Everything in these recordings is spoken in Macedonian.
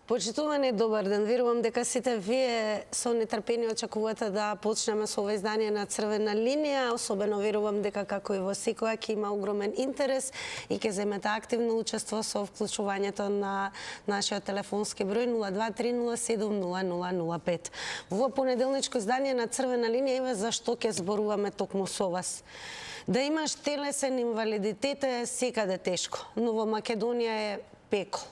Почитувани, добар ден. Верувам дека сите вие со нетрпение очекувате да почнеме со ова издание на Црвена линија. Особено верувам дека како и во секоја ќе има огромен интерес и ќе земете активно учество со вклучувањето на нашиот телефонски број 0230700005. Во ова понеделничко издание на Црвена линија има зашто ќе зборуваме токму со вас. Да имаш телесен инвалидитет е секаде тешко, но во Македонија е пекол.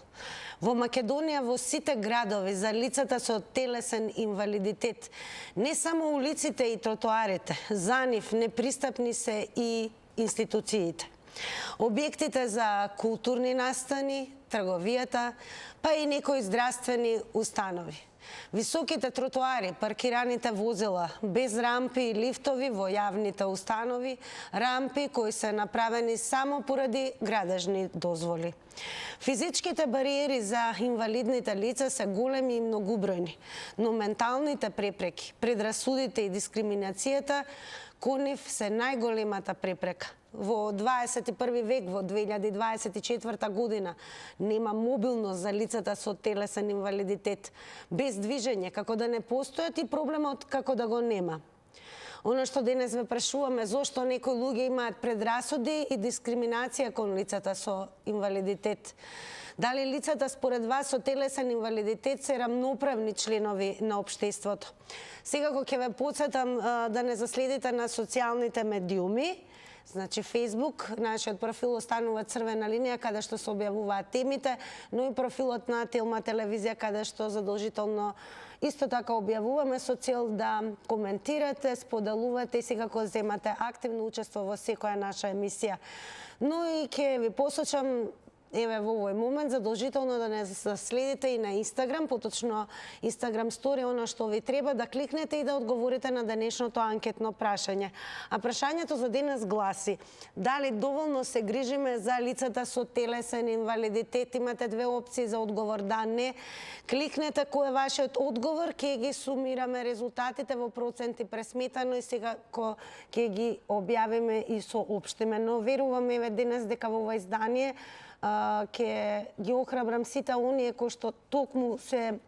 Во Македонија, во сите градови, за лицата со телесен инвалидитет, не само улиците и тротоарите, за нив непристапни се и институциите. Објектите за културни настани, трговијата, па и некои здравствени установи. Високите тротоари, паркираните возила, без рампи и лифтови во јавните установи, рампи кои се направени само поради градежни дозволи. Физичките бариери за инвалидните лица се големи и многубројни, но менталните препреки, предрасудите и дискриминацијата кон нив се најголемата препрека. Во 21 век, во 2024 година, нема мобилност за лицата со телесен инвалидитет, без движење, како да не постојат и проблемот како да го нема. Оно што денес ве прашуваме, зошто некои луѓе имаат предрасуди и дискриминација кон лицата со инвалидитет. Дали лицата според вас со телесен инвалидитет се рамноправни членови на општеството? Секако ќе ве потсетам да не заследите на социјалните медиуми. Значи, Фейсбук, нашиот профил останува Црвена линија, каде што се објавуваат темите, но и профилот на Телма телевизија, каде што задолжително исто така објавуваме со цел да коментирате, споделувате и секако земате активно учество во секоја наша емисија. Но и ќе ви посочам, еве во овој момент, задолжително да не следите и на Инстаграм, поточно Инстаграм стори, оно што ви треба да кликнете и да одговорите на денешното анкетно прашање. А прашањето за денес гласи: дали доволно се грижиме за лицата со телесен инвалидитет? Имате две опции за одговор: да, не. Кликнете кој е вашиот одговор, ќе ги сумираме резултатите во проценти пресметано и сега ќе ги објавиме и соопштиме. Но верувам еве денес дека во ова издание ќе ги охрабрам сите оние кои што токму се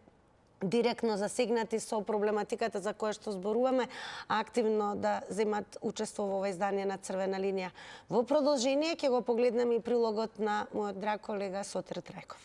директно засегнати со проблематиката за која што зборуваме, активно да земат учество во ова издание на Црвена линија. Во продолжение ќе го погледнеме и прилогот на мојот драг колега Сотир Трајков.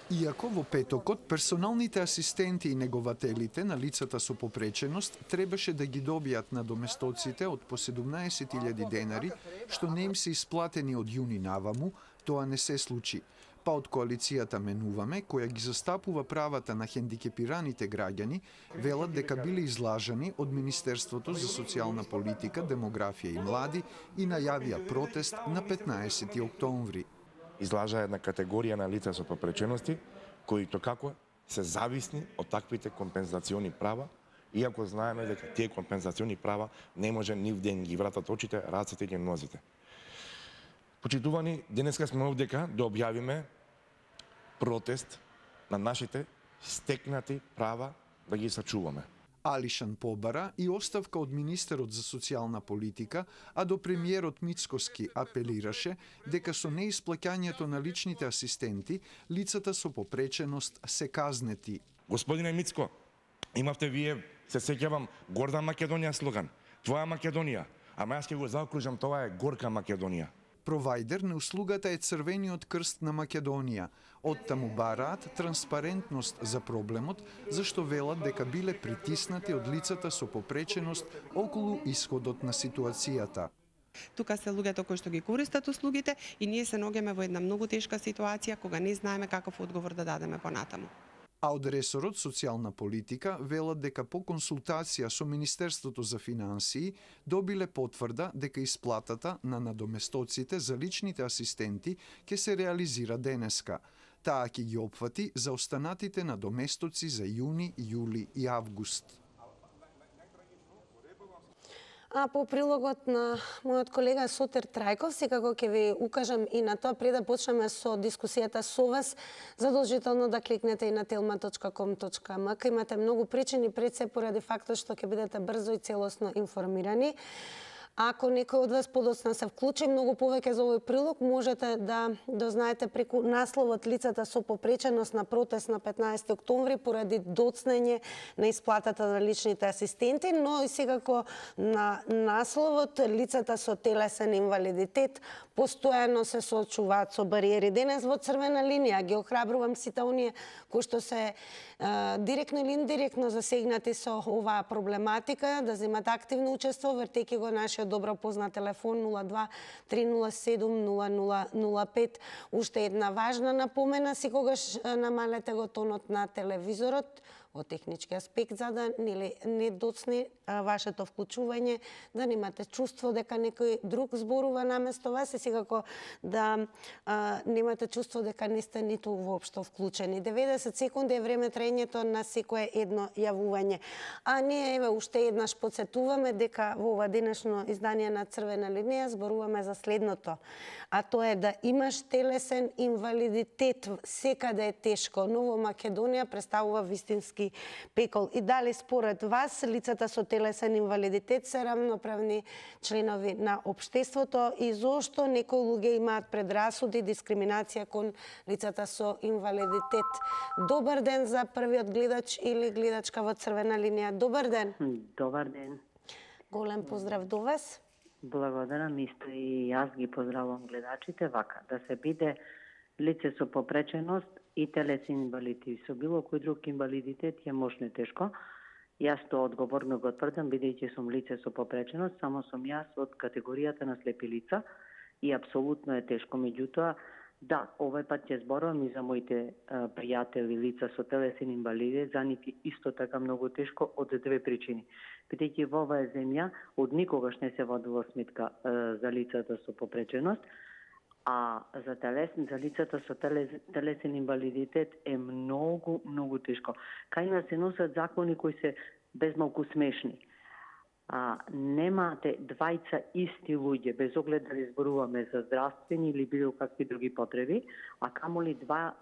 Иако во петокот персоналните асистенти и негователите на лицата со попреченост требаше да ги добијат надоместоците од по 17.000 денари, што не им се исплатени од јуни наваму, тоа не се случи. Па од коалицијата Менуваме, која ги застапува правата на хендикепираните граѓани, велат дека биле излажани од Министерството за социјална политика, демографија и млади и најавија протест на 15 октомври. Излажа една категорија на лица со попречености, кои како се зависни од таквите компензациони права, иако знаеме дека тие компензациони права не може нив да ги вратат очите, рацете или нозите. Почитувани, денеска сме овдека да објавиме протест на нашите стекнати права да ги сачуваме. Алишан побара и оставка од министерот за социјална политика, а до премиерот Мицкоски апелираше дека со неисплаќањето на личните асистенти, лицата со попреченост се казнети. Господине Мицко, имавте вие, се сеќавам, горда Македонија слоган. Твоја Македонија, ама јас ќе го заокружам, тоа е горка Македонија. Провајдер на услугата е Црвениот крст на Македонија. Оттаму бараат транспарентност за проблемот, зашто велат дека биле притиснати од лицата со попреченост околу исходот на ситуацијата. Тука се луѓето кои што ги користат услугите и ние се наоѓаме во една многу тешка ситуација кога не знаеме каков одговор да дадеме понатаму. А од ресорот социјална политика велат дека по консултација со Министерството за финансии добиле потврда дека исплатата на надоместоците за личните асистенти ќе се реализира денеска. Таа ќе ги опфати за останатите надоместоци за јуни, јули и август. А по прилогот на мојот колега Сотир Трајков, секако ќе ви укажам и на тоа, пред да почнеме со дискусијата со вас, задолжително да кликнете и на telma.com.mk. Имате многу причини пред се поради фактот што ќе бидете брзо и целосно информирани. Ако некој од вас подоцна се вклучи многу повеќе за овој прилог, можете да дознаете преку насловот "Лицата со попреченост на протест на 15 октомври поради доцнење на исплатата на личните асистенти", но и секако на насловот "Лицата со телесен инвалидитет постојано се соочуваат со бариери". Денес во Црвена линија ги охрабрувам сите оние кои што се директно или индиректно засегнати со оваа проблематика да земат активно учество вртејќи го нашиот добро познат телефон 02 307 0005. Уште една важна напомена, секогаш намалете го тонот на телевизорот од технички аспект, за да не доцне вашето вклучување, да немате чувство дека некој друг зборува наместо вас и секако да немате чувство дека не сте ниту воопшто вклучени. 90 секунди е време траењето на секое едно јавување. А ние еве уште еднаш подсетуваме дека во ова денешно издание на Црвена линија зборуваме за следното, а тоа е да имаш телесен инвалидитет, секаде е тешко, но во Македонија представува вистински пекол. И дали според вас лицата со телесен инвалидитет се рамноправни членови на општеството и зошто некои луѓе имаат предрасуди, дискриминација кон лицата со инвалидитет? Добар ден за првиот гледач или гледачка во Црвена линија. Добар ден. Добар ден. Голем поздрав до вас. Благодарам, исто и јас ги поздравувам гледачите вака, да се биде лице со попреченост и телесен инвалидитет. Со било кој друг инвалидитет е можно тешко. Јас тоа одговорно го тврдам, бидејќи сум лице со попреченост, само сум јас од категоријата на слепи лица и апсолутно е тешко. Меѓутоа, да, овој пат ќе зборувам и за моите пријатели лица со телесен инвалидитет, за нив исто така многу тешко од две причини. Бидејќи во оваа земја од никогаш не се водила сметка за лицата со попреченост, а за лицата со телесен инвалидитет е многу тешко. Кај нас се носат закони кои се безмалку смешни. Немате двајца исти луѓе, без оглед дали зборуваме за здравствени или било какви други потреби, а камоли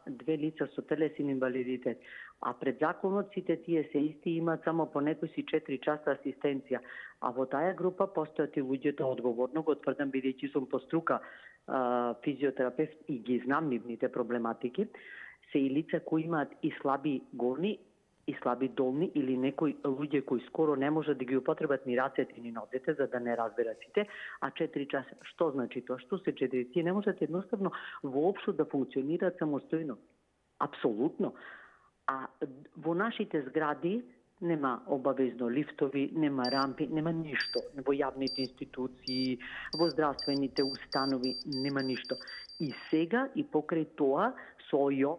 две лица со телесен инвалидитет. А пред законот сите тие се исти, имаат само по некои си 4 часа асистенција. А во таа група постојат и луѓето, одговорно го тврдам, бидејќи сум по струка физиотерапевт и ги знам нивните проблематики, се и лица кои имаат и слаби горни и слаби долни или некои луѓе кои скоро не можат да ги употребат ни рацете ни нозете, за да не разберат сите, а 4 часа. Што значи тоа? Што се 4? Тие не можат едноставно воопшто да функционираат самостојно. Апсолутно. А во нашите згради нема обавезно лифтови, нема рампи, нема ништо. Во јавните институции, во здравствените установи, нема ништо. И сега, и покрај тоа, со ОЈО,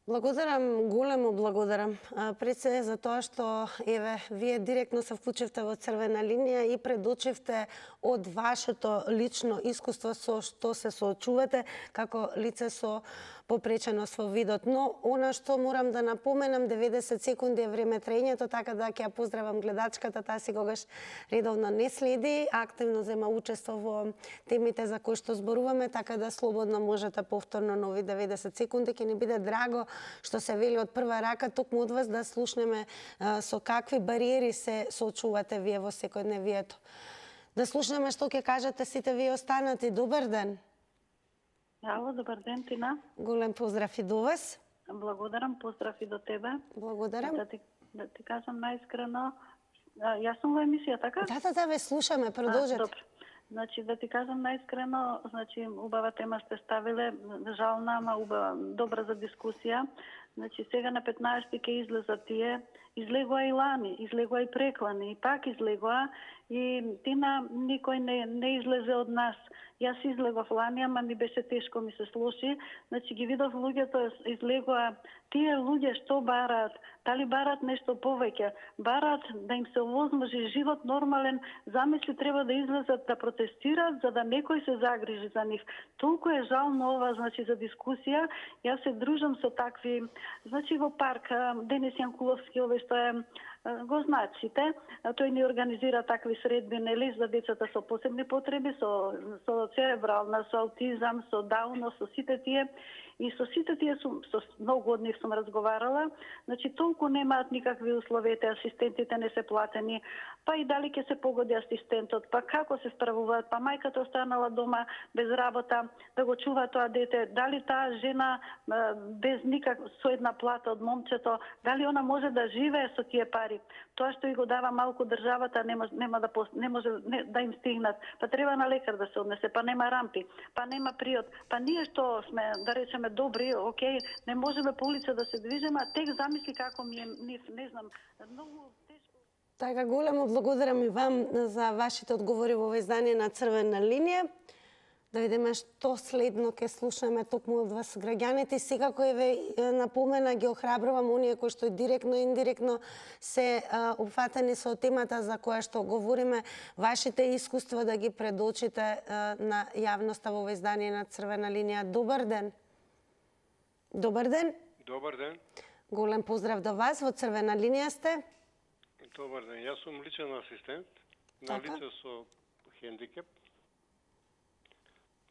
Благодарам, големо благодарам. Пред се за тоа што еве вие директно се вклучивте во Црвена линија и предочивте од вашето лично искуство со што се соочувате како лице со попреченост во видот. Но она што морам да напоменам, 90 секунди е време траењето, така да ќе ја поздравам гледачката, таа секогаш редовно не следи, активно зема учество во темите за кои што зборуваме, така да слободно можете повторно нови 90 секунди. Ќе ни биде драго што се вели од прва рака токму од вас да слушнеме со какви бариери се соочувате вие во секојдневието. Да слушнеме што ќе кажете сите вие останати. Добар ден. Ало, добар ден, Тина. Голем поздрав и до вас. Благодарам, поздрав и до тебе. Благодарам. Да ти кажам најискрено, јас сум во емисија, така? Да, ве слушаме, продолжете. Добро. Значи, да ти кажам најискрено, значи, убава тема сте ставиле, жална, ама убава, добра за дискусија. Значи, сега на 15 ќе излезат тие, излегува и лани, излегува и преклани, и пак излегува, и Тина, никој не излезе од нас. Јас излегов лани, ама ми беше тешко, ми се слуши. Значи, ги видов луѓето, излегува, тие луѓе што бараат, дали бараат нешто повеќе, бараат да им се овозможи живот нормален, замисли треба да излезат да протестираат, за да некој се загрижи за нив. Толку е жално ова, значи, за дискусија. Јас се дружам со такви, значи, во парк, Денис Јанкуловски, овој што е го знаат сите. Тој ни организира такви средби, нели, за децата со посебни потреби, со церебрална, со аутизам, со дауно, со сите тие. И со сите тие со многу од нив сум разговарала. Значи, толку немаат никакви условите, асистентите не се платени, па и дали ќе се погоди асистентот, па како се справуваат, па мајката останала дома без работа, да го чува тоа дете, дали таа жена без со една плата од момчето, дали она може да живее со тие пари. Тоа што и го дава малку државата не може да им стигнат. Па треба на лекар да се однесе, па нема рампи, па нема приот. Па ние што сме, да речеме, добри, окей, не можеме по улица да се движиме, а тек замисли како ми е нив, не знам, многу тешко. Така, големо благодарам и вам за вашите одговори во издание на Црвена линија. Да видиме што следно ќе слушаме токму од вас граѓаните. Секако ве напомена, ги охрабрувам оние кои што директно и индиректно се упфатени со темата за која што говориме, вашите искуства да ги предочите на јавноста во издание на Црвена линија. Добар ден. Добар ден. Добар ден. Голем поздрав до вас, во Црвена линија сте. Добар ден. Јас сум личен асистент на лице со хендикеп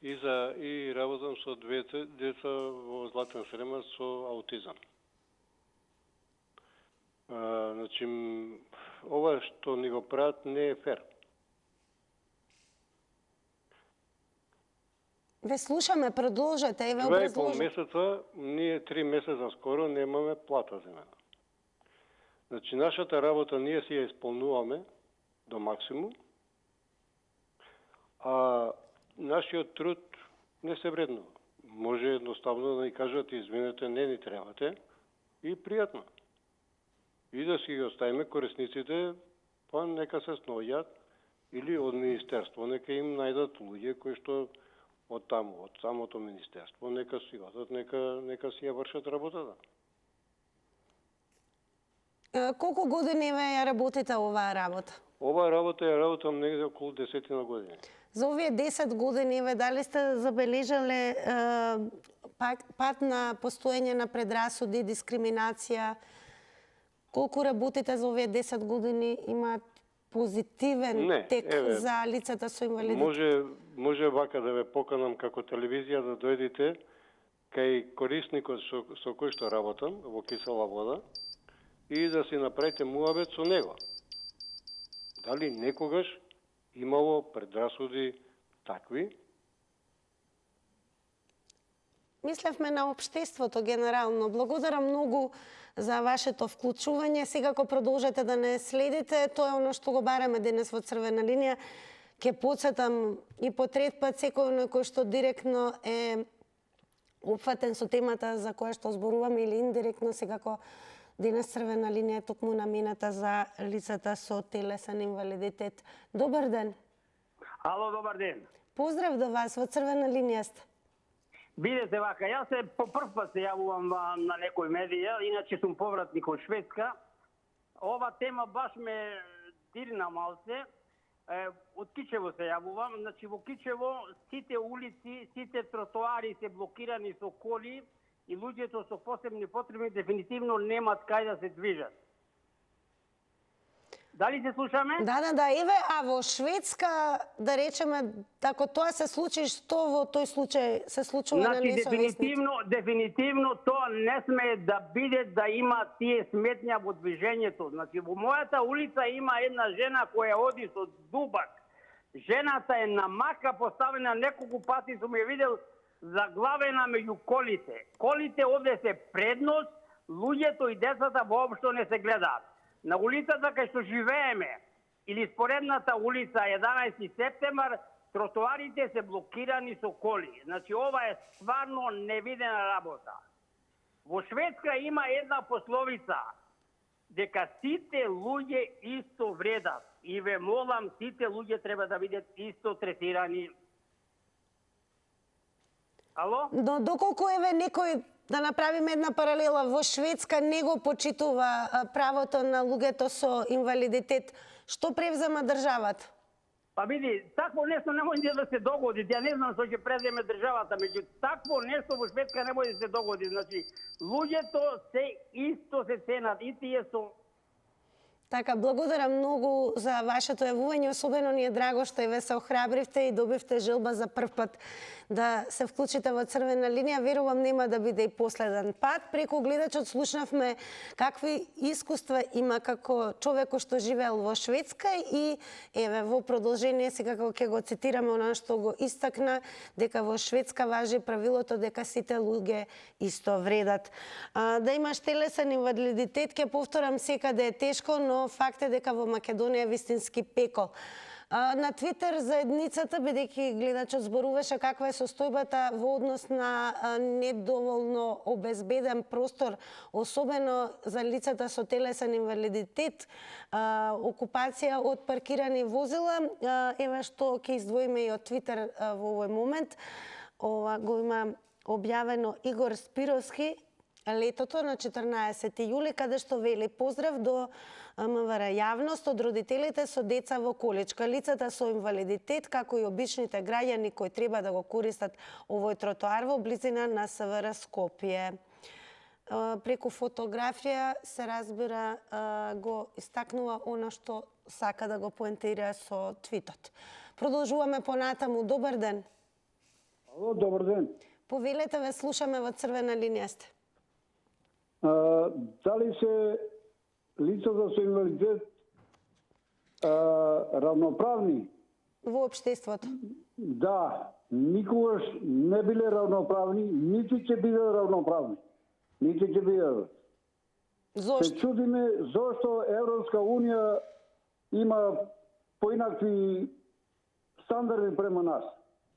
и работам со деца во Златен Срема со аутизам. Значи, ова што ни го прават не е фер. Ве слушаме, продолжете и ве образложете. 2,5 месеца, ние 3 месеца скоро немаме плата за мене. Значи, нашата работа ние си ја исполнуваме до максимум, а нашиот труд не се вреднува. Може едноставно да ни кажат, извинете, не ни требате и пријатно. И да си ги оставиме корисниците, па нека се сноѓат или од министерство, нека им најдат луѓе кои што од таму, од самото министерство, нека си одат, нека си ја вршат работата. Колку години ве ја работите оваа работа? Оваа работа ја работам негде околу 10 години. За овие 10 години ве дали сте забележале пат на постоење на предрасуди, дискриминација? Колку работите за овие 10 години имаат позитивен тек за лицата со инвалидитет? Може вака да ве поканам како телевизија да дојдете кај корисникот со кој што работам во Кисела вода и да си направите муабет со него. Дали некогаш имало предрасуди такви? Мислевме на општеството генерално. Благодарам многу за вашето вклучување. Секако продолжете да не следите. Тоа е оно што го бараме денес во Црвена линија. Ке подсетам и по трет пат секој кој што директно е опфатен со темата за која што зборуваме или индиректно, секако денес Црвена линија е токму намената за лицата со телесен инвалидитет. Добар ден. Ало, добар ден. Поздрав до вас, во Црвена линија сте. Бидете вака, јас се по прв пат се јавувам на некој медија, иначе сум повратник од Шведска. Ова тема баш ме дирна малце. Од Кичево се јавувам. Значи, во Кичево сите улици, сите тротоари се блокирани со коли и луѓето со посебни потреби дефинитивно немаат кај да се движат. Дали се слушаме? Да, еве, а во Шведска, да речеме, ако тоа се случи, што во тој случај се случува на несовесните? Дефинитивно тоа не сме да биде да има тие сметња во движењето. Значи, во мојата улица има една жена која оди со дубак. Жената е на мака поставена, неколку пати сум ја видел заглавена меѓу колите. Колите овде се предност, луѓето и децата воопшто не се гледаат. На улицата кај што живееме, или споредната улица 11 септември, тротоарите се блокирани со коли. Значи, ова е стварно невидена работа. Во Шведска има една пословица, дека сите луѓе исто вредат. И ве молам, сите луѓе треба да бидат исто третирани. Ало? Но доколку еве некој, да направиме една паралела, во Шведска не го почитува правото на луѓето со инвалидитет, што превзема државата? Па види, такво нешто не може да се догоди. Ја не знам што ќе преземе државата, меѓу такво нешто во Шведска не може да се догоди. Значи, луѓето се исто се ценат, и тие со Така, благодарам многу за вашето јавување, особено ни е драго што и ве се охрабривте и добивте желба за прв пат да се вклучите во Црвена линија. Верувам нема да биде и последен пат. Преку гледачот слушнавме какви искуства има како човек што живеел во Шведска и еве во продолжение сега како ќе го цитираме она што го истакна, дека во Шведска важи правилото дека сите луѓе исто вредат. Да имаш телесен инвалидитет, ќе повторам, секаде е тешко, но факт е дека во Македонија е вистински пекол. На Твитер заедницата, бидејќи гледачот зборуваше каква е состојбата во однос на недоволно обезбеден простор, особено за лицата со телесен инвалидитет, окупација од паркирани возила, еве што ќе издвоиме и од Твитер во овој момент. Ова го има објавено Игор Спировски летото на 14 јули, каде што вели: поздрав до МВР јавност од родителите со деца во количка, лицата со инвалидитет, како и обичните граѓани кои треба да го користат овој тротоар во близина на СВР Скопје. Преку фотографија се разбира го истакнува она што сака да го поентира со твитот. Продолжуваме понатаму. Добар ден. Ало, добар ден. Повелете, ве слушаме, во Црвена линија сте. Дали се лицата со инвалидитет равноправни? Во општеството? Да, никогаш не биле равноправни, нити ќе бидат равноправни. Нити ќе бидат. Зошто? Се чудиме зошто Европска Унија има поинакви стандарди према нас.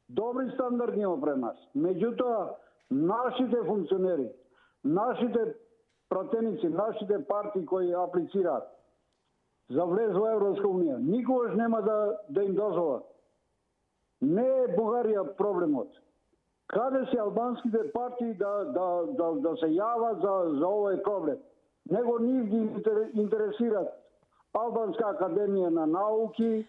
Добри стандарди има према нас. Меѓутоа, нашите функционери, нашите пратеници, нашите партии кои аплицираат за влез во Европска Унија, никогаш нема да им дозволат. Не е Бугарија проблемот. Каде се албанските партии да се јават за овој проблем? Него нив ги интересират Албанска академија на науки.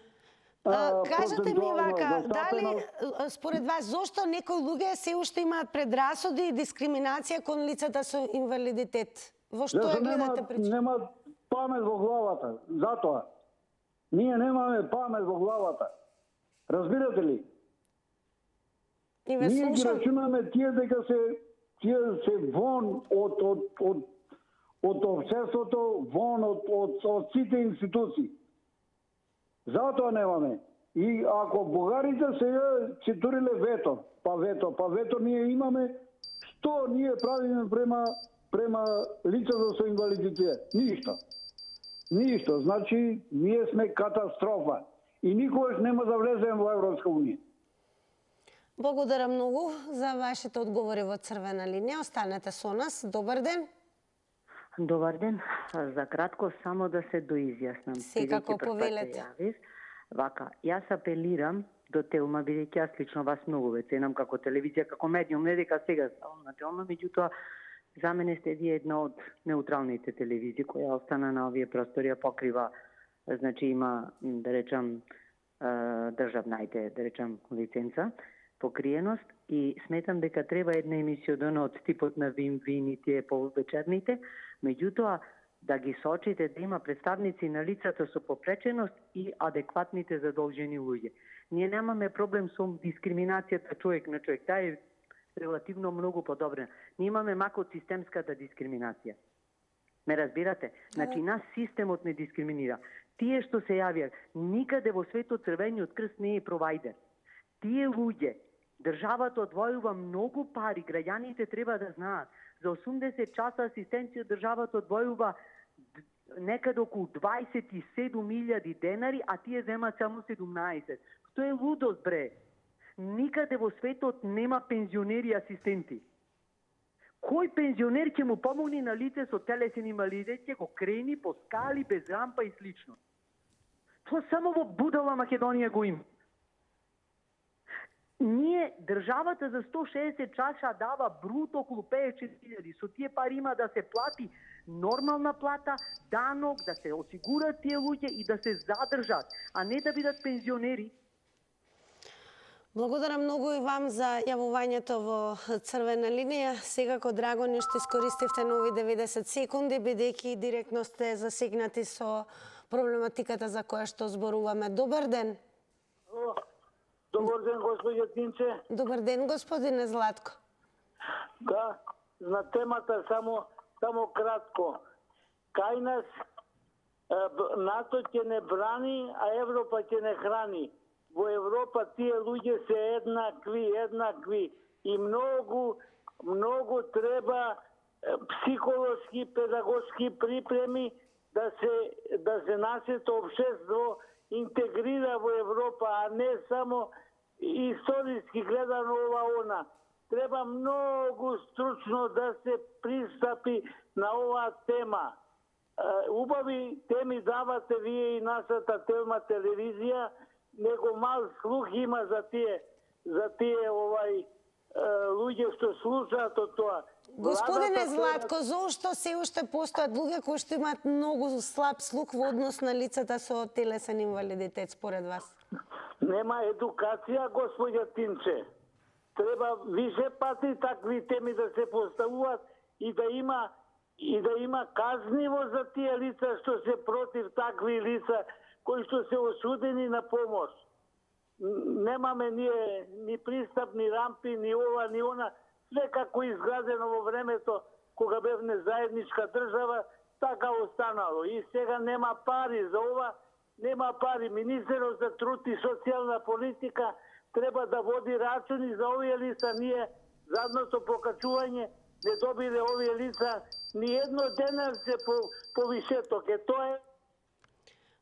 Кажете ми вака, дали според вас зошто некои луѓе се уште имаат предрасуди и дискриминација кон лицата со инвалидитет? Во што ја гледате причина? Нема памет во главата, затоа. Ние немаме памет во главата. Разбирате ли? Ние ги рачунаме тие дека се вон од општеството, вон од сите институции. Затоа немаме. И ако бугарите сега се туриле вето, па вето ние имаме, што ние правиме према лицата со инвалидитет? Ништо. Значи, ние сме катастрофа. И никогаш нема да влеземе во Европска Унија. Благодарам многу за вашите одговори во Црвена линија. Останете со нас. Добар ден. Добар ден. За кратко само да се доизјаснам. Секако, повелете. Вака, јас апелирам до Телма, бидејќи јас лично вас многу ве ценам како телевизија, како медиум, не дека сега ставам на Телма, меѓутоа за мене сте вие една од неутралните телевизии која остана на овие простори, покрива, значи има, да речам, државнајте, да речам, лиценца, покриеност, и сметам дека треба една емисија од типот на Вин и тие повечерните, меѓутоа да ги сочите да има представници на лицата со попреченост и адекватните задолжени луѓе. Ние немаме проблем со дискриминацијата човек на човек, таа е релативно многу подобрена. Ние имаме мако од системската дискриминација. Ме разбирате? Значи, нас системот не дискриминира. Тие што се јавија, никаде во светот Црвениот крст не е провајдер. Тие луѓе, државата одвојува многу пари, граѓаните треба да знаат. За 80 часа асистенција државата одвојува некаде околу 27.000 денари, а тие земаат само 17. Тоа е лудост, бре. Никаде во светот нема пензионери асистенти. Кој пензионер ќе му помогне на лице со телесен инвалидитет, ќе го крени по скали, без рампа и слично? Тоа само во будала Македонија го има. Ние, државата за 160 часа дава бруто околу 54.000. Со тие пари има да се плати нормална плата, данок, да се осигурат тие луѓе и да се задржат, а не да бидат пензионери. Благодарам многу и вам за јавувањето во Црвена линија. Секако драго ни што искористивте нови 90 секунди, бидејќи директно сте засегнати со проблематиката за која што зборуваме. Добар ден. Добар ден, господје Тинче. Добар ден, господине Златко. Да, на темата само кратко. Кај нас НАТО ќе не брани, а Европа ќе не храни. Во Европа тие луѓе се еднакви и многу треба психолошки, педагошки припреми да се нашето општество интегрира во Европа, а не само историски гледано ова-она. Треба многу стручно да се пристапи на оваа тема. Убави теми давате вие и нашата тема телевизија, него мал слух има за тие луѓе што слушаат од тоа. Господине Златко, зошто се уште постојат луѓе кои што имаат многу слаб слух во однос на лицата со телесен инвалидитет според вас? Нема едукација, господја Тинче. Треба више пати такви теми да се поставуваат и да има казниво за тие лица што се против такви лица кои што се осудени на помош. Немаме ние ни пристап, ни рампи, ни ова, ни она. Све како изградено во времето кога бевме заедничка држава, така останало. И сега нема пари за ова, нема пари. Министерот за труд и социјална политика треба да води рачуни за овие лица. Ние задното покачување не добиле овие лица ни едно денарце по вишеток. Тоа е.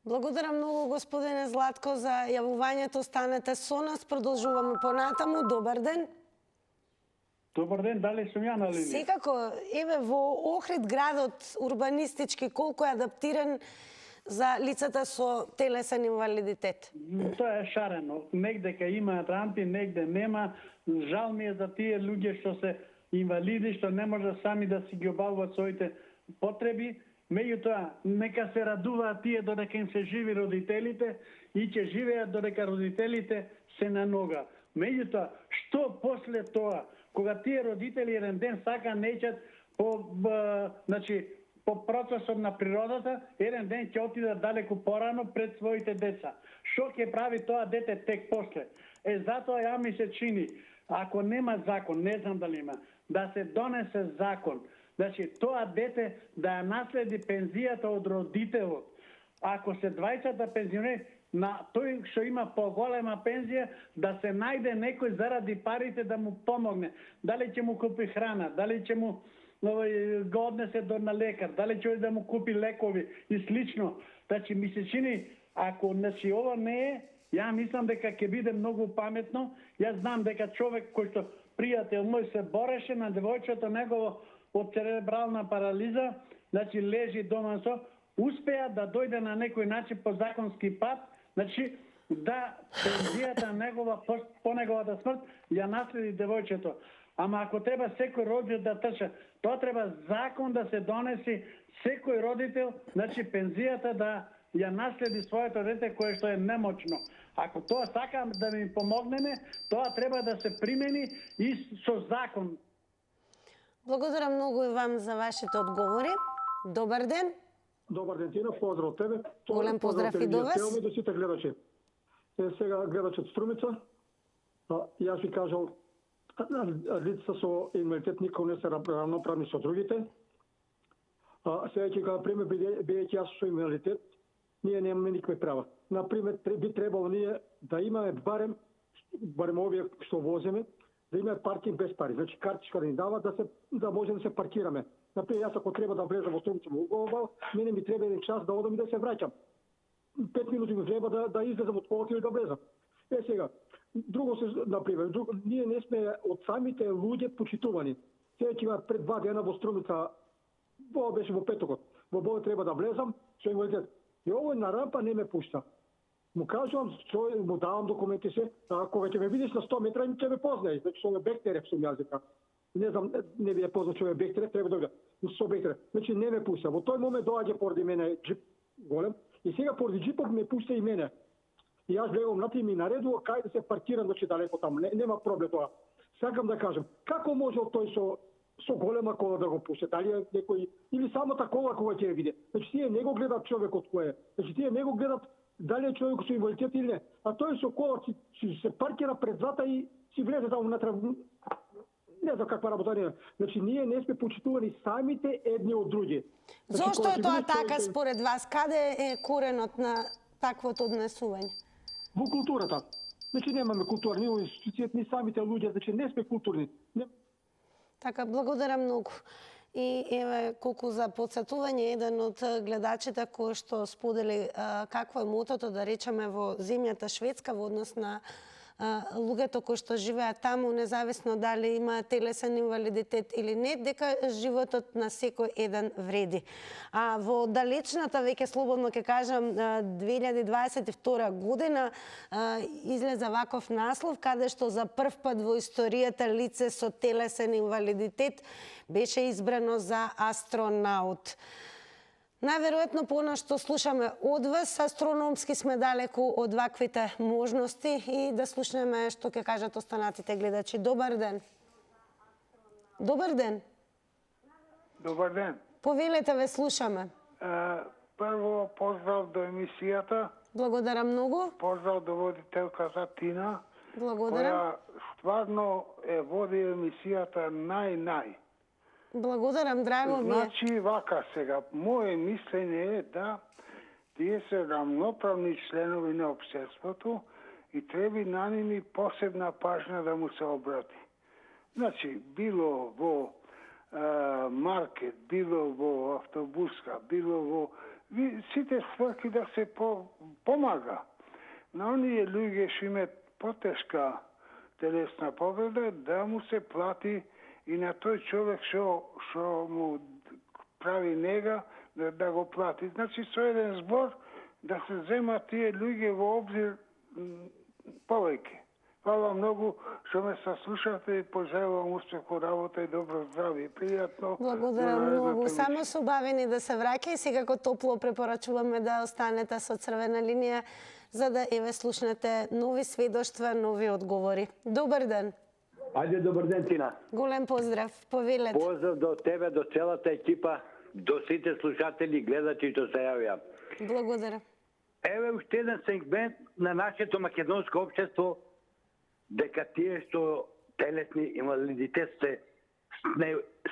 Благодарам многу, господине Златко, за јавувањето. Станете со нас, продолжуваме понатаму. Добар ден. Добар ден, дали сум ја на линија? Секако, еве во Охрид градот урбанистички колку е адаптиран за лицата со телесен инвалидитет? Тоа е шарено. Негде ка има рампи, негде нема. Жал ми е за тие луѓе што се инвалиди, што не може сами да си ги обавуваат своите потреби. Меѓутоа, нека се радуваат тие додека им се живи родителите и ќе живеат додека родителите се на нога. Меѓутоа, што после тоа, кога тие родители еден ден сака неќат по процесот на природата, еден ден ќе отидат далеку порано пред своите деца. Што ќе прави тоа дете тек после? Затоа ја ми се чини, ако нема закон, не знам дали има, да се донесе закон, значи тоа дете да ја наследи пензијата од родителот. Ако се двајцата пензионери, на тој што има поголема пензија, да се најде некој заради парите да му помогне. Дали ќе му купи храна, дали ќе му го однесе на лекар, дали ќе да му купи лекови и слично. Значи ми се чини, ако ова не е, ја мислам дека ќе биде многу паметно. Јас знам дека човек кој што пријател мој се бореше на девојчето негово од церебрална парализа, значи лежи дома успеа да дојде на некој начин по законски пат, значи да пензијата негова по неговата смрт ја наследи девојчето. Ама ако треба секој родител да трча, тоа треба закон да се донеси, секој родител, значи пензијата да ја наследи своето дете кое што е немочно. Ако тоа сака да ми помогнеме, тоа треба да се примени и со закон. Благодарам многу и вам за вашите одговори. Добар ден. Добар ден, Тина, поздрав од тебе. Голем поздрав и до вас. Телевизија до сите гледачи. Сега гледач од Струмица. Јас ви кажал, лицата со инвалидитет никога не се равноправни со другите. Сега ќе кажа пример, бидејќи јас со инвалидитет, ние немаме никакви права. Например, би требало ние да имаме барем овие што возиме, да имаме паркинг без пари. Значи картичка да ни дава да може да се паркираме. Например, јас ако треба да влезам во Струмица во Уголбал, мене ми треба еден час да одам и да се враќам. 5 минути ми треба да излезам од колата или да влезам. Сега, друго се, например, ние не сме од самите луѓе почитувани. Сега ќе има пред 2 дена во Струмица, ова беше во петокот, во Бога треба да влезам, со инвалидитет. И овој на рампа не ме пушта. Му кажувам, му давам документи се, а кога ќе ме видиш на 100 метра, ќе ме познаеш. Значи, со ме Бехтерев сум јас дека. Не знам, не би ја познал што ме Бехтерев, треба да видам. Со Бехтерев. Значи, не ме пушта. Во тој момент доаѓа поради мене джип голем, и сега поради джипот ме пушта и мене. И јас гледам на ми наредува кај да се паркирам, значи далеко таму. Нема проблем тоа. Сакам да кажам, како може тој со со голема кола да го пуште, дали е некој или самата кола кога ќе ја види. Значи тие не го гледат човекот кој е. Значи тие не го гледат дали е човек со инвалидитет или не. А тој со кола си се паркира пред врата и си влезе таму внатре. Не знам каква работа не е. Значи ние не сме почитувани самите едни од други. Значи, Зошто е тоа така според вас? Каде е коренот на таквото однесување? Во културата. Значи немаме култура, ни институцијата, ни самите луѓе, значи не сме културни. Така, благодарам многу. И еве колку за подсетување еден од гледачите кој што сподели какво е мотото, да речеме, во земјата Шведска во однос на луѓето кои што живеат таму, независно дали има телесен инвалидитет или не, дека животот на секој еден вреди. А во далечната, веќе слободно ќе кажам, 2022 година излезе ваков наслов, каде што за прв пат во историјата лице со телесен инвалидитет беше избрано за астронаут. Најверојатно по она што слушаме од вас, астрономски сме далеку од ваквите можности и да слушнеме што ќе кажат останатите гледачи. Добар ден. Добар ден. Добар ден. Повелете, ве слушаме. Прво поздрав до емисијата. Благодарам многу. Поздрав до водителката Тина. Благодарам. Која стварно води емисијата нај. Благодарам, драго ми е. Значи, вака сега, моje мислење е да тие се рамноправни членови на општеството и треба на ними посебна пажна да му се обрати. Значи, било во маркет, било во автобуска, било во сите стварки да се помага. На оние луѓе што имаат потешка телесна повреда, да му се плати и на тој човек што му прави нега да го плати. Значи, со еден збор да се земат тие луѓе во обзир повеќе. Хвала многу што ме саслушате и пожелувам успех во работа и добро здравје. Пријатно. Благодарам многу. Само се убавени да се враќа и секако топло препорачуваме да останете со црвена линија за да еве слушнете нови сведоштва, нови одговори. Добар ден. Ајде, добар ден, Тина. Голем поздрав, повелете. Поздрав до тебе, до целата екипа, до сите слушатели, гледачи што се јавија. Благодарам. Еве уште еден сегмент на нашето македонско општество, дека тие што телесни инвалидитет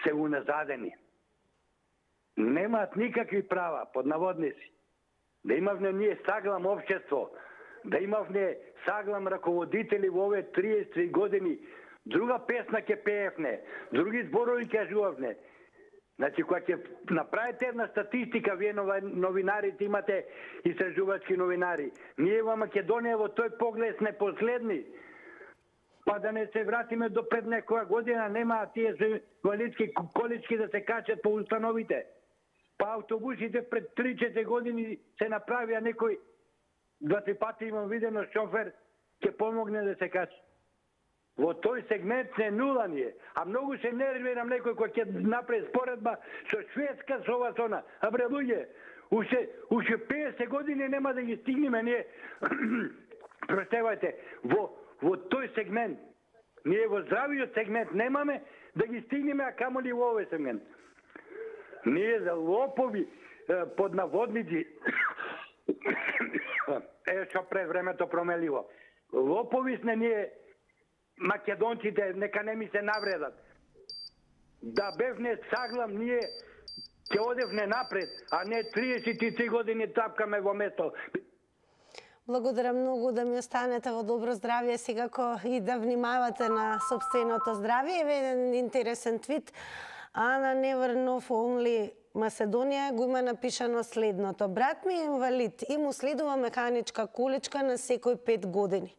се уназадени. Немаат никакви права, под наводници. Да имавме ние саглам општество, да имавме саглам раководители во овие 33 години, друга песна ќе пеевне, други зборови ќе кажувавне. Значи, кога ќе направите една статистика, вие новинарите имате истражувачки новинари. Ние во Македонија во тој поглед сме последни. Па да не се вратиме до пред некоја година, нема тие инвалидски колички да се качат по установите. Па автобусите пред 3-4 години се направија некој 2-3 пати имам видено шофер ќе помогне да се качи. Во тој сегмент се нула ние, а многу се нервирам некој кој ќе направи споредба со Шведска, со ова со она. А бре луѓе, уште 50 години нема да ги стигнеме ние. Простевајте, во тој сегмент, ние во здравиот сегмент немаме да ги стигнеме, а камоли во овој сегмент. Ние за лопови под наводници, што пред времето промеливо. Лопови сме ние, македонците, нека не ми се навредат. Да бевне саглам, ние ќе одевне напред, а не 33 години тапкаме во место. Благодарам многу, да ми останете во добро здравје, секако и да внимавате на собственото здравје. Еве еден интересен твит. Ана Never Know Only Macedonија го има напишано следното. Брат ми е инвалид и му следува механичка количка на секој 5 години.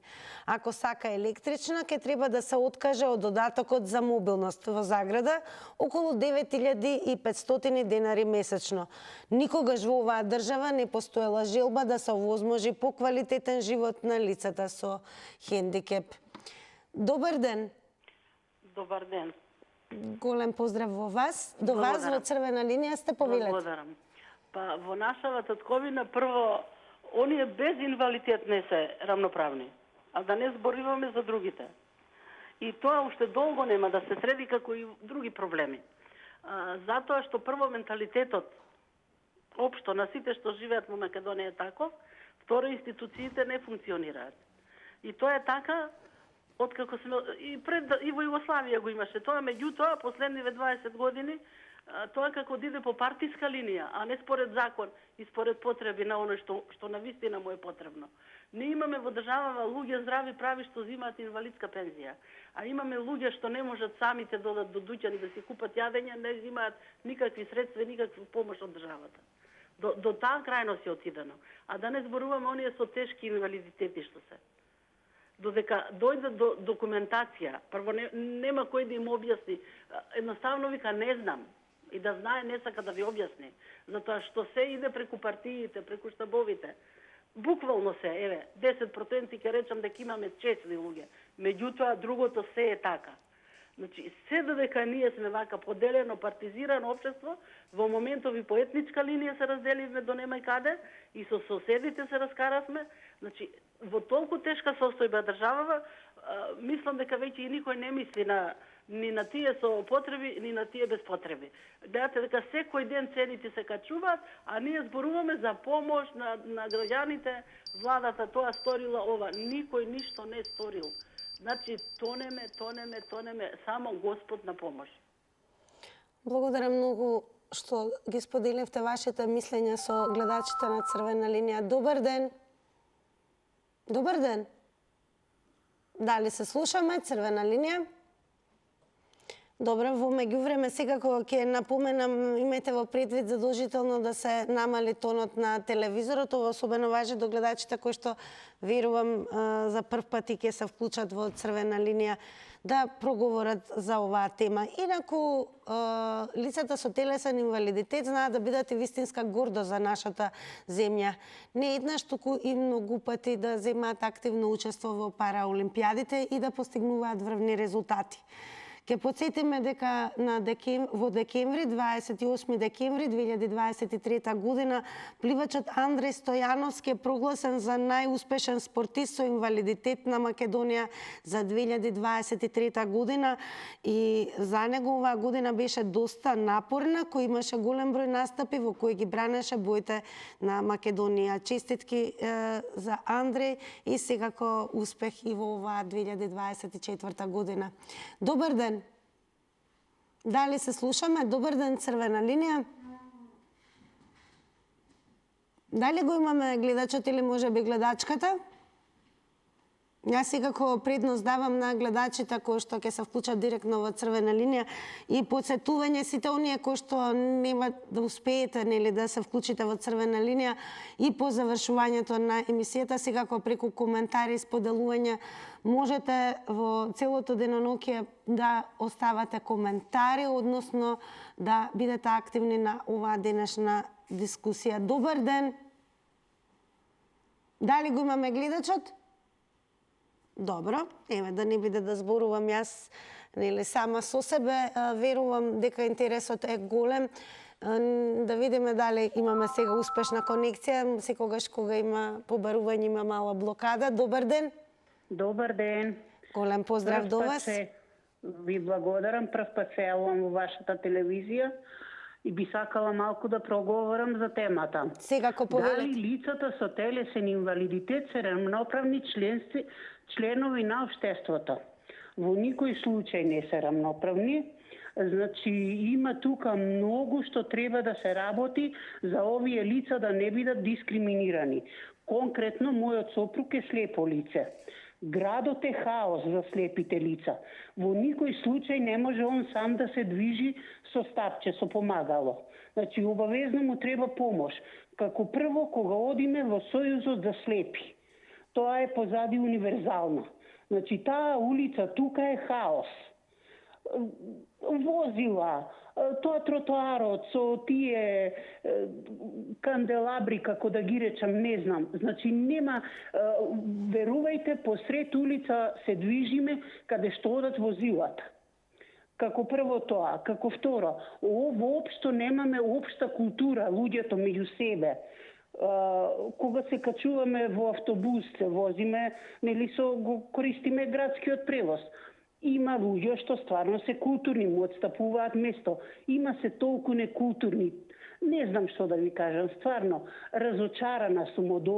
Ако сака електрична, ќе треба да се откаже од додатокот за мобилност во заграда околу 9500 денари месечно. Никогаш во оваа држава не постоела желба да се овозможи поквалитетен живот на лицата со хендикеп. Добар ден. Добар ден. Голем поздрав во вас. До вас во црвена линија сте, повелете. Благодарам. Па во нашава татковина прво, оние без инвалидитет не се рамноправни, а да не збориваме за другите. И тоа уште долго нема да се среди како и други проблеми. Затоа што прво менталитетот општо на сите што живеат во Македонија е таков, второ институциите не функционираат. И тоа е така откако сме и во Југославија го имаше тоа, меѓутоа последниве 20 години тоа како да иде по партиска линија, а не според закон и според потреби на оно што навистина му е потребно. Не имаме во државава луѓе здрави прави што земаат инвалидска пензија, а имаме луѓе што не можат самите додат до дуќани да си купат јадење, не земаат никакви средства, никаква помош од државата. До таа крајност е отидено. А да не зборуваме оние со тешки инвалидитети што се. Додека дојде до документација, прво нема кој да им објасни, едноставно вика не знам, и да знае не сака да ви објасни, затоа што се иде преку партиите, преку штабовите. Буквално се, 10% ќе речам дека имаме честни луѓе, меѓутоа другото се е така. Значи, се додека ние сме вака поделено, партизирано општество, во моментови по етничка линија се разделивме до нема и каде, и со соседите се раскаравме, значи, во толку тешка состојба државава, мислам дека веќе и никој не мисли ни на тие со потреби, ни на тие без потреби. Гледате дека секој ден цените се качуваат, а ние зборуваме за помош на граѓаните, владата тоа сторила ова. Никој ништо не сторил. Значи, тонеме, само Господ на помош. Благодарам многу што ги споделивте вашите мислења со гледачите на Црвена линија. Добар ден! Добар ден! Дали се слушаме? Црвена линија? Добро, во меѓувреме секако ќе напоменам, имајте во предвид задолжително да се намали тонот на телевизорот, ова особено важи до гледачите кои што верувам за прв пат и ќе се вклучат во Црвена линија да проговорат за оваа тема. Инаку, лицата со телесен инвалидитет знаат да бидат и вистинска гордост за нашата земја. Не еднаш, туку и многу пати да земаат активно учество во параолимпијадите и да постигнуваат врвни резултати. Ке подсетиме дека во декември, 28 декември 2023 година, пливачот Андреј Стојановски е прогласен за најуспешен спортист со инвалидитет на Македонија за 2023 година и за него оваа година беше доста напорна, кој имаше голем број настапи во кои ги бранеше боите на Македонија. Честитки за Андреј и секако успех и во оваа 2024 година. Добар ден! Дали се слушаме? Добар ден, Црвена линија. Дали го имаме гледачот или може би гледачката? Јас секако предност давам на гледачите кои што ќе се вклучат директно во Црвена линија и подсетување сите оние кои што нема да успеете нели да се вклучите во Црвена линија и по завршувањето на емисијата секако преку коментари и споделување можете во целото деноноќе да оставате коментари, односно да бидете активни на оваа денешна дискусија. Добар ден! Дали го имаме гледачот? Добро, еве да не биде да зборувам јас нели сама со себе, верувам дека интересот е голем. Да видиме дали имаме сега успешна конекција, секогаш кога има побарување има мала блокада. Добар ден. Добар ден. Голем поздрав до вас. Ви благодарам, прв пат се јавувам во вашата телевизија и би сакала малку да проговорам за темата. Секако повелете. Дали лицата со телесен инвалидитет се рамноправни членови на општеството? Во никој случај не се рамноправни. Значи, има тука многу што треба да се работи за овие лица да не бидат дискриминирани. Конкретно, мојот сопруг е слепо лице. Градот е хаос за слепите лица. Во никој случај не може он сам да се движи со стапче, со помагало. Значи, обавезно му треба помош. Како прво, кога одиме во Сојузот за слепи. Тоа е позади универзална. Значи, таа улица тука е хаос. Возила, тоа тротоарот со тие канделабри, како да ги речам, не знам. Значи, нема, верувајте, посред улица се движиме каде што одат возилата. Како прво тоа. Како второ, воопшто немаме општа култура, луѓето меѓу себе. Кога се качуваме во автобус, се возиме, нели го користиме градскиот превоз. Има луѓе што стварно се културни, му отстапуваат место. Има се толку некултурни. Не знам што да ви кажам, стварно. Разочарана сум од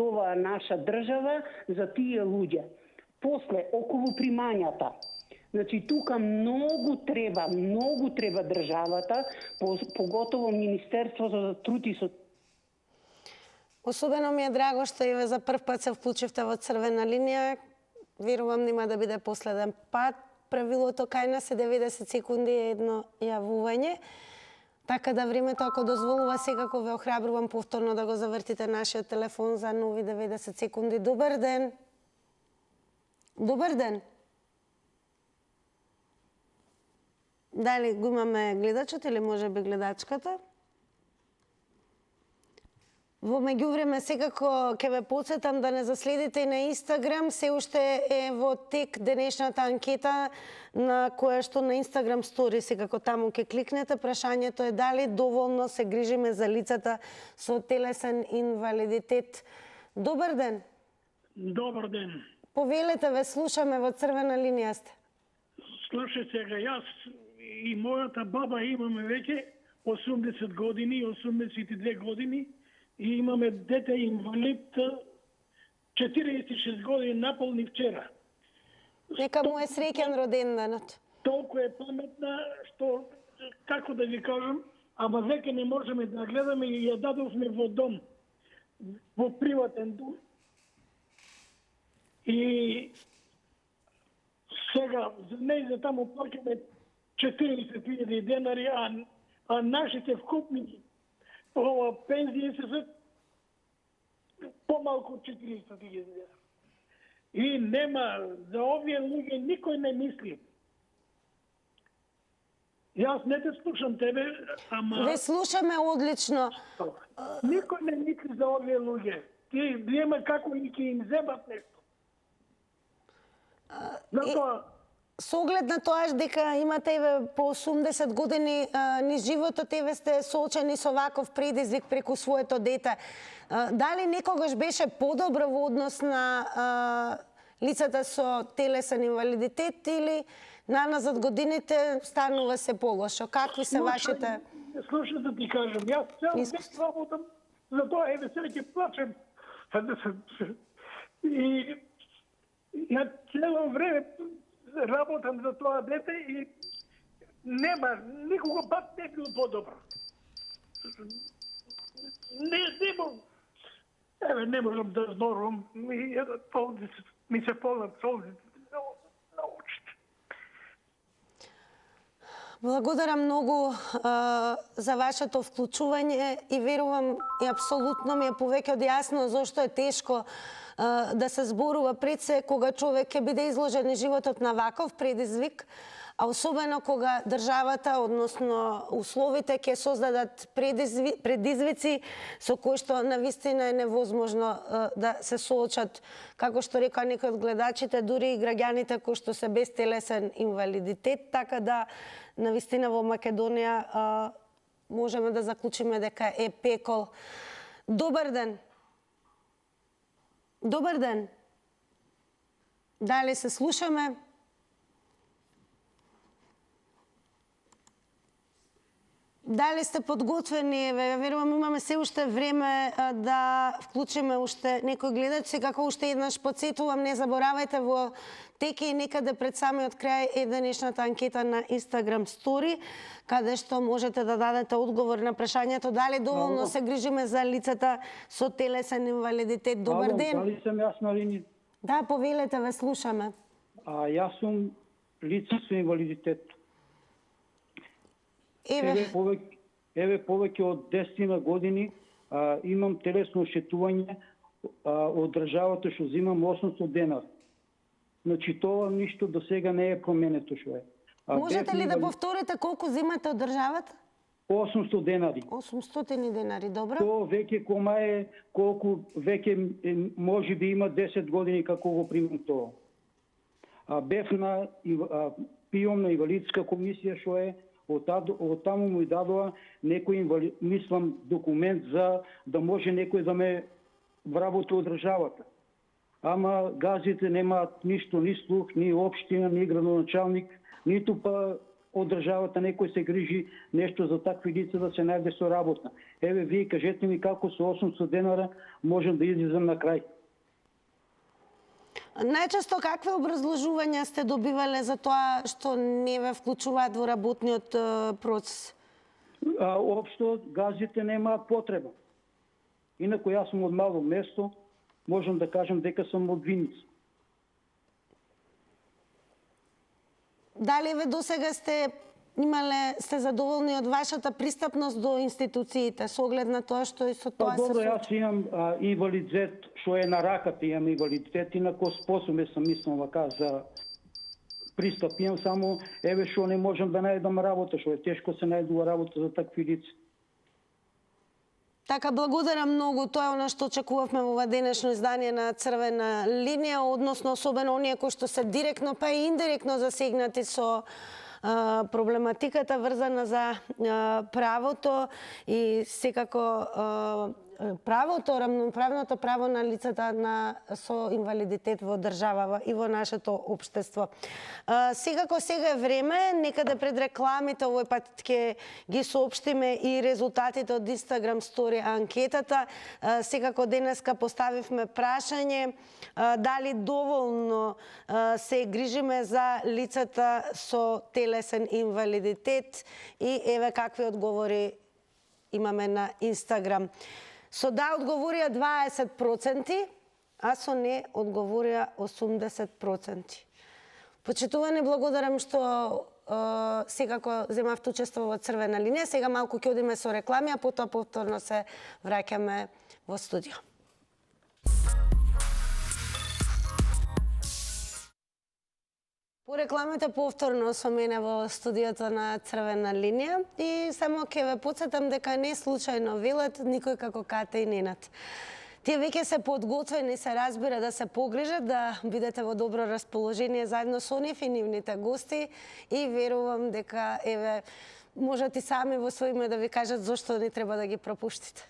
оваа наша држава за тие луѓе. После, околу примањата. Значи, тука многу треба државата, поготово Министерството за труд и социјална. Особено ми е драго што и за прв пат се вклучивте во црвена линија. Верувам нема да биде последен пат. Правилото кај нас е 90 секунди едно јавување. Така да времето, ако дозволува, секако ве охрабрувам повторно да го завртите нашиот телефон за нови 90 секунди. Добар ден. Добар ден. Дали го имаме гледачот или може би гледачката? Во меѓувреме секако ќе ве потсетам да не заследите и на Инстаграм. Се уште е во тек денешната анкета на која што на Инстаграм стори, секако таму ќе кликнете. Прашањето е дали доволно се грижиме за лицата со телесен инвалидитет. Добар ден. Добар ден. Повелете, ве слушаме, во црвена линија сте. Слушај сега, јас и мојата баба имаме веќе 80 години, 82 години и имаме дете инвалид 46 години наполни вчера. Нека му е среќен роден денот. Толку е паметна што, како да ви кажам, ама веќе не можеме да гледаме и ја дадовме во дом, во приватен дом. И сега за неј за таму плаќаме 40.000 денари, а нашите вкупни пензии се помалку од 40.000 денари. И нема, за овие луѓе никој не мисли. Јас не те слушам тебе, ама... Ве слушаме одлично. Никој не мисли за овие луѓе. Ти нема како и ќе им земат нешто. Затоа... Со оглед на тоа дека имате по 80 години низ животот, еве сте соочени со ваков предизвик преку своето дете. Дали некогаш беше подобро во однос на лицата со телесен инвалидитет или наназад годините станува се полошо? Какви се вашите... Слушай да ти кажам, јас цел ден работам, затоа еве сега ќе плачем. И ја цело време работам за тоа дете и нема, никога пат не бил подобро. Не можам. Еве, не можам да зборувам. Ми се полнат солзи на очите. Благодарам многу за вашето вклучување и верувам и апсолутно ми е повеќе од јасно зошто е тешко да се зборува пред се кога човек ќе биде изложен животот на ваков предизвик, а особено кога државата, односно условите ќе создадат предизвици со кои што навистина е невозможно да се соочат, како што река некои од гледачите, дури и граѓаните кои што се без телесен инвалидитет, така да навистина во Македонија можеме да заклучиме дека е пекол. Добар ден. Добар ден. Дали се слушаме? Дали сте подготвени? Верувам имаме се уште време да вклучиме уште некој гледач. Секако уште еднаш подсетувам, не заборавајте во теке и некаде пред самиот крај е денешната анкета на Instagram Story, каде што можете да дадете одговор на прашањето дали доволно се грижиме за лицата со телесен инвалидитет. Добар ден. Дали сам јас на линија? Да, повелете, ве слушаме. Јас сум лице со инвалидитет. Еве повеќе од 10 години имам телесно ошетување од државата што земам 800 денар. Значи тоа ништо до сега не е променето што е. Можете ли да повторите колку земате од државата? 800 денари. 800 денари, добро. Тоа веќе кома е колку веќе може би има 10 години како го примам тоа. Бев на пиом на инвалидска комисија што е од таму му дадоа некој мислам документ за да може некој да ме вработи од државата. ама газите немаат ништо, ни слух, ни општина, ни градоначалник, ниту па од државата некој се грижи нешто за такви лица да се најде со работа. Еве, вие кажете ми како со 800 денара можем да излезем на крај. Најчесто какви образложувања сте добивале за тоа што не ве вклучуваат во работниот процес? Општо газите немаат потреба. Инако јас сум од мало место, можам да кажам дека сум од Виница. Дали ве досега сте задоволни од вашата пристапност до институциите, со оглед на тоа што и со тоа се Добро, јас имам инвалидитет, што е на раката, имам инвалидитет, инако способен сум, мислам, вака, за пристап. Имам само, еве, што не можам да најдам работа, што е тешко се најдува работа за такви лица. Така, благодарам многу. Тоа е она што очекувавме во ова денешно издание на Црвена линија, односно особено оние кои што се директно па и индиректно засегнати со проблематиката врзана за правото и секако рамноправното право на лицата со инвалидитет во државава и во нашето општество. Секако сега е време, некаде пред рекламите, овој пат ќе ги соопштиме и резултатите од Instagram Story анкетата. Секако денеска поставивме прашање дали доволно се грижиме за лицата со телесен инвалидитет и еве какви одговори имаме на Instagram. Со да одговорија 20%, а со не одговорија 80%. Почитувани, благодарам што секако земавте учество во Црвена линија. Сега малку ќе одиме со реклами, а потоа повторно се враќаме во студио. По рекламите повторно со мене во студиото на Црвена линија и само ќе ве потсетам дека не случајно велат никој како Ката и Ненад. Тие веќе се подготвени, се разбира, да се погрижат, да бидете во добро расположение заедно со нив и нивните гости и верувам дека еве можат и сами во своје име да ви кажат зошто не треба да ги пропуштите.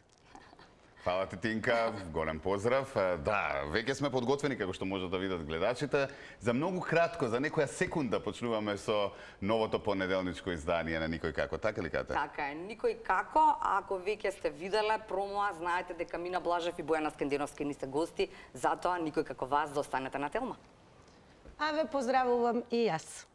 Фала ти, Тинка, голем поздрав. Да, веќе сме подготвени, како што можат да видат гледачите. За многу кратко, за некоја секунда, почнуваме со новото понеделничко издание на Никој како. Така ли, Ката? Така е, Никој како. Ако веќе сте виделе промоа, знаете дека Мина Блажев и Бојана Скенденовски ни се гости, затоа Никој како вас да останете на Телма. А ве поздравувам и јас.